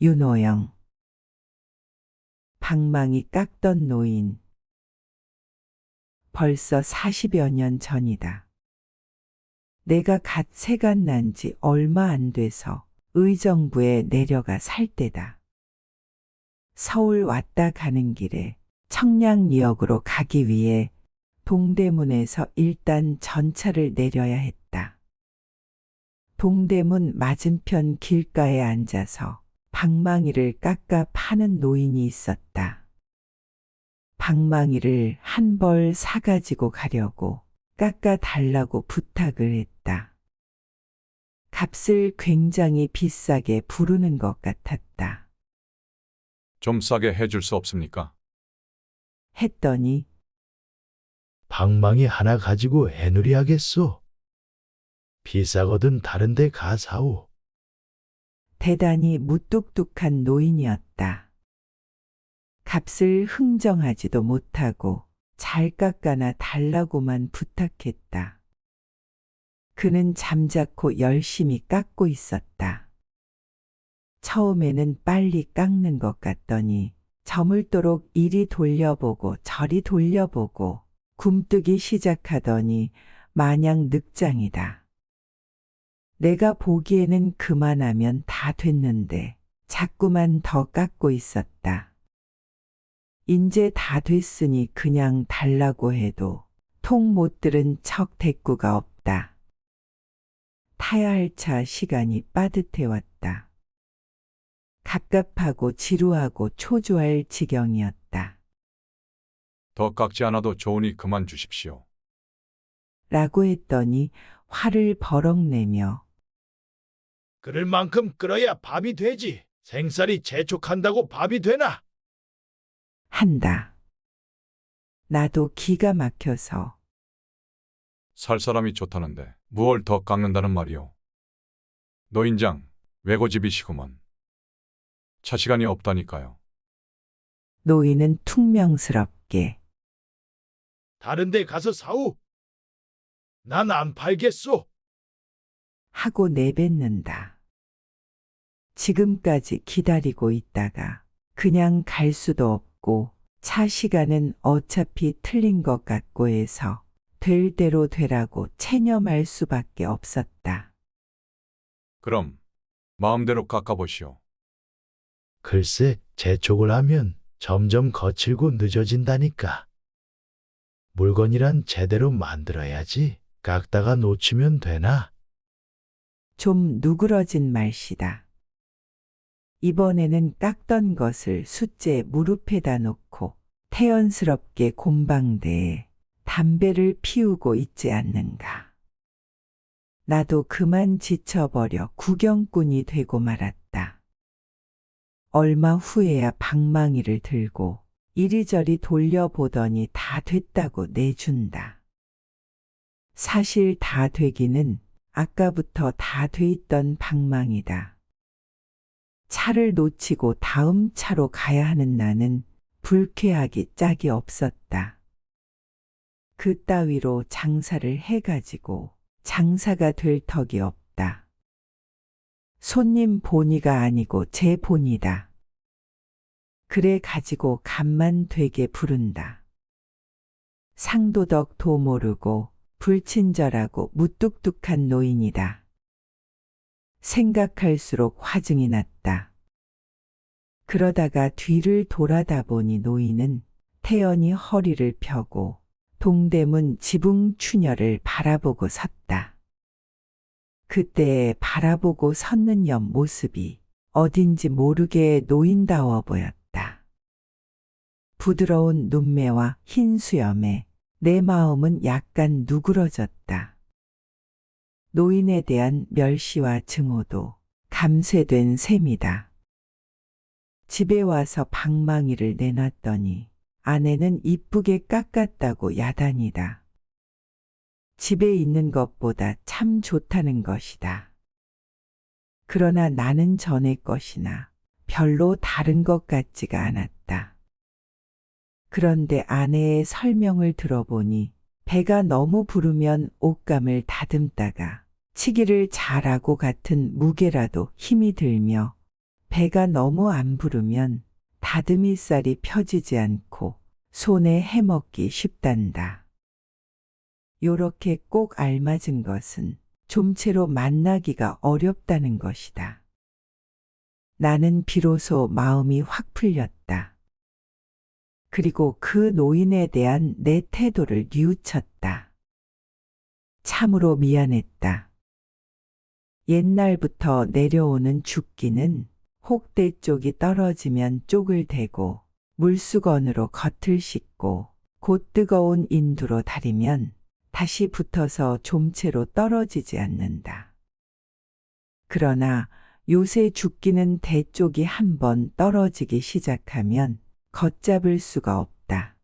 윤호영. 방망이 깎던 노인. 벌써 40여 년 전이다. 내가 갓 세간 난 지 얼마 안 돼서 의정부에 내려가 살 때다. 서울 왔다 가는 길에 청량리역으로 가기 위해 동대문에서 일단 전차를 내려야 했다. 동대문 맞은편 길가에 앉아서 방망이를 깎아 파는 노인이 있었다. 방망이를 한 벌 사가지고 가려고 깎아 달라고 부탁을 했다. 값을 굉장히 비싸게 부르는 것 같았다. 좀 싸게 해줄 수 없습니까? 했더니 방망이 하나 가지고 애누리 하겠소. 비싸거든 다른 데 가 사오. 대단히 무뚝뚝한 노인이었다. 값을 흥정하지도 못하고 잘 깎아나 달라고만 부탁했다. 그는 잠자코 열심히 깎고 있었다. 처음에는 빨리 깎는 것 같더니 저물도록 이리 돌려보고 저리 돌려보고 굼뜨기 시작하더니 마냥 늑장이다. 내가 보기에는 그만하면 다 됐는데 자꾸만 더 깎고 있었다. 인제 다 됐으니 그냥 달라고 해도 통 못 들은 척 대꾸가 없다. 타야 할 차 시간이 빠듯해 왔다. 갑갑하고 지루하고 초조할 지경이었다. 더 깎지 않아도 좋으니 그만 주십시오. 라고 했더니 화를 버럭 내며 그럴 만큼 끓어야 밥이 되지. 생쌀이 재촉한다고 밥이 되나? 한다. 나도 기가 막혀서 살 사람이 좋다는데 무얼 더 깎는다는 말이오. 노인장, 외고집이시구먼. 차 시간이 없다니까요. 노인은 퉁명스럽게 다른 데 가서 사오. 난 안 팔겠소. 하고 내뱉는다. 지금까지 기다리고 있다가 그냥 갈 수도 없고 차 시간은 어차피 틀린 것 같고 해서 될 대로 되라고 체념할 수밖에 없었다. 그럼 마음대로 깎아보시오. 글쎄, 재촉을 하면 점점 거칠고 늦어진다니까. 물건이란 제대로 만들어야지. 깎다가 놓치면 되나? 좀 누그러진 말씨다. 이번에는 깎던 것을 숫제 무릎에다 놓고 태연스럽게 곰방대에 담배를 피우고 있지 않는가. 나도 그만 지쳐버려 구경꾼이 되고 말았다. 얼마 후에야 방망이를 들고 이리저리 돌려보더니 다 됐다고 내준다. 사실 다 되기는 아까부터 다 돼 있던 방망이다. 차를 놓치고 다음 차로 가야 하는 나는 불쾌하기 짝이 없었다. 그 따위로 장사를 해가지고 장사가 될 턱이 없다. 손님 본의가 아니고 제 본이다. 그래 가지고 값만 되게 부른다. 상도덕 도 모르고 불친절하고 무뚝뚝한 노인이다. 생각할수록 화증이 났다. 그러다가 뒤를 돌아다 보니 노인은 태연히 허리를 펴고 동대문 지붕 추녀를 바라보고 섰다. 그때의 바라보고 섰는 옆 모습이 어딘지 모르게 노인다워 보였다. 부드러운 눈매와 흰 수염에 내 마음은 약간 누그러졌다. 노인에 대한 멸시와 증오도 감쇄된 셈이다. 집에 와서 방망이를 내놨더니 아내는 이쁘게 깎았다고 야단이다. 집에 있는 것보다 참 좋다는 것이다. 그러나 나는 전의 것이나 별로 다른 것 같지가 않았다. 그런데 아내의 설명을 들어보니 배가 너무 부르면 옷감을 다듬다가 치기를 잘하고 같은 무게라도 힘이 들며 배가 너무 안 부르면 다듬이살이 펴지지 않고 손에 해먹기 쉽단다. 요렇게 꼭 알맞은 것은 좀채로 만나기가 어렵다는 것이다. 나는 비로소 마음이 확 풀렸다. 그리고 그 노인에 대한 내 태도를 뉘우쳤다. 참으로 미안했다. 옛날부터 내려오는 죽기는 혹대 쪽이 떨어지면 쪽을 대고 물수건으로 겉을 씻고 곧 뜨거운 인두로 달이면 다시 붙어서 좀채로 떨어지지 않는다. 그러나 요새 죽기는 대쪽이 한번 떨어지기 시작하면 걷잡을 수가 없다.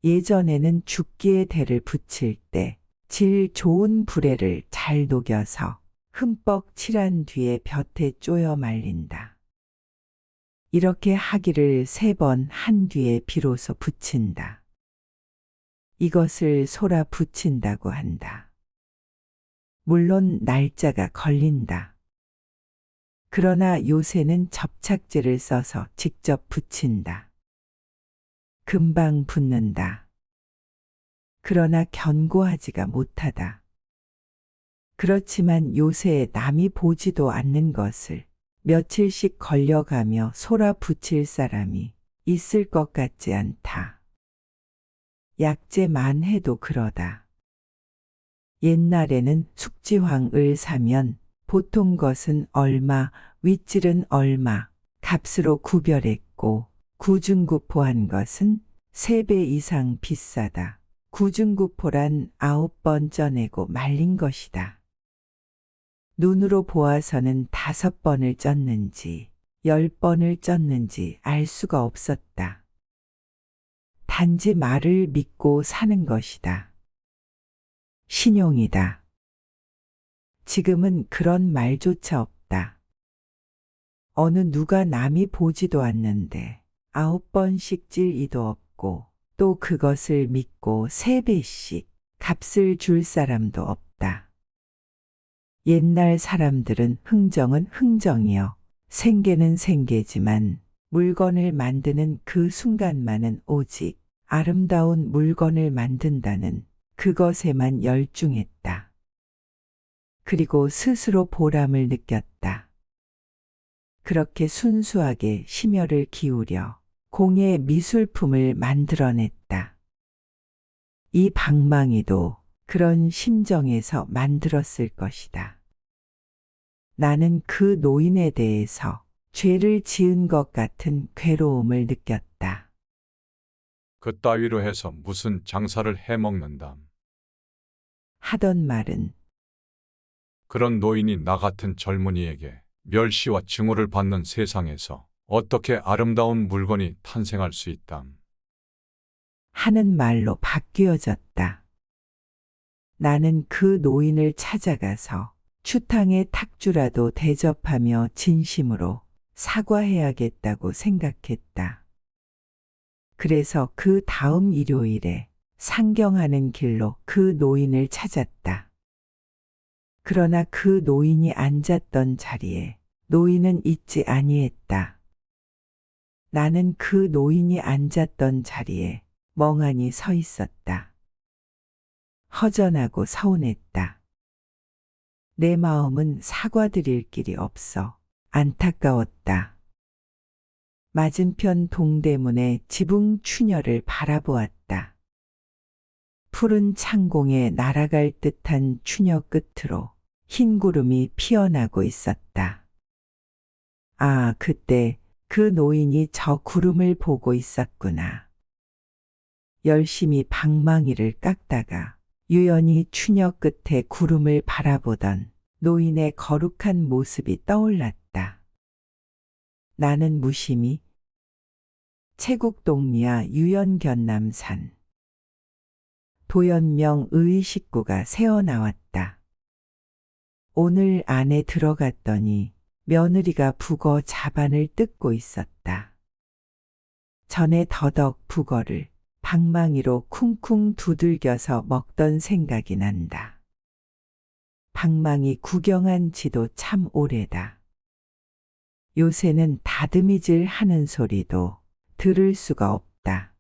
예전에는 죽기의 대를 붙일 때 질 좋은 불에를 잘 녹여서 흠뻑 칠한 뒤에 볕에 쪼여 말린다. 이렇게 하기를 3번 한 뒤에 비로소 붙인다. 이것을 소라 붙인다고 한다. 물론 날짜가 걸린다. 그러나 요새는 접착제를 써서 직접 붙인다. 금방 붙는다. 그러나 견고하지가 못하다. 그렇지만 요새 남이 보지도 않는 것을 며칠씩 걸려가며 소라 붙일 사람이 있을 것 같지 않다. 약재만 해도 그러다. 옛날에는 숙지황을 사면 보통 것은 얼마, 윗질은 얼마 값으로 구별했고 구중구포한 것은 3배 이상 비싸다. 구중구포란 9번 쪄내고 말린 것이다. 눈으로 보아서는 5번을 쪘는지 10번을 쪘는지 알 수가 없었다. 단지 말을 믿고 사는 것이다. 신용이다. 지금은 그런 말조차 없다. 어느 누가 남이 보지도 않는데 9번씩 찔 이도 없고 또 그것을 믿고 3배씩 값을 줄 사람도 없다. 옛날 사람들은 흥정은 흥정이요. 생계는 생계지만 물건을 만드는 그 순간만은 오직 아름다운 물건을 만든다는 그것에만 열중했다. 그리고 스스로 보람을 느꼈다. 그렇게 순수하게 심혈을 기울여 공예 미술품을 만들어냈다. 이 방망이도 그런 심정에서 만들었을 것이다. 나는 그 노인에 대해서 죄를 지은 것 같은 괴로움을 느꼈다. 그따위로 해서 무슨 장사를 해먹는담. 하던 말은 그런 노인이 나 같은 젊은이에게 멸시와 증오를 받는 세상에서 어떻게 아름다운 물건이 탄생할 수 있담. 하는 말로 바뀌어졌다. 나는 그 노인을 찾아가서 추탕의 탁주라도 대접하며 진심으로 사과해야겠다고 생각했다. 그래서 그 다음 일요일에 상경하는 길로 그 노인을 찾았다. 그러나 그 노인이 앉았던 자리에 노인은 있지 아니했다. 나는 그 노인이 앉았던 자리에 멍하니 서 있었다. 허전하고 서운했다. 내 마음은 사과드릴 길이 없어 안타까웠다. 맞은편 동대문의 지붕 추녀를 바라보았다. 푸른 창공에 날아갈 듯한 추녀 끝으로 흰 구름이 피어나고 있었다. 아, 그때 그 노인이 저 구름을 보고 있었구나. 열심히 방망이를 깎다가 유연히 추녀 끝에 구름을 바라보던 노인의 거룩한 모습이 떠올랐다. 나는 무심히 채국동리야 유연견남산 도연명 의 식구가 새어나왔다. 오늘 안에 들어갔더니 며느리가 북어 자반을 뜯고 있었다. 전에 더덕 북어를 방망이로 쿵쿵 두들겨서 먹던 생각이 난다. 방망이 구경한 지도 참 오래다. 요새는 다듬이질 하는 소리도 들을 수가 없다.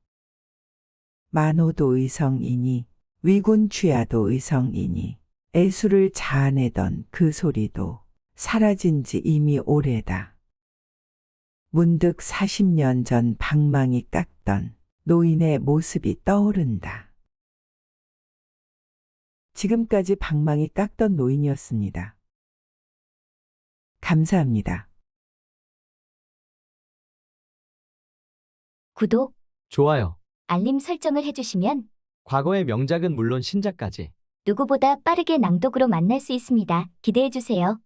만호도 의성이니 위군 취하도 의성이니 애수를 자아내던 그 소리도 사라진 지 이미 오래다. 문득 40년 전 방망이 깎던 노인의 모습이 떠오른다. 지금까지 방망이 깎던 노인이었습니다. 감사합니다. 구독, 좋아요. 알림 설정을 해주시면 과거의 명작은 물론 신작까지 누구보다 빠르게 낭독으로 만날 수 있습니다. 기대해주세요.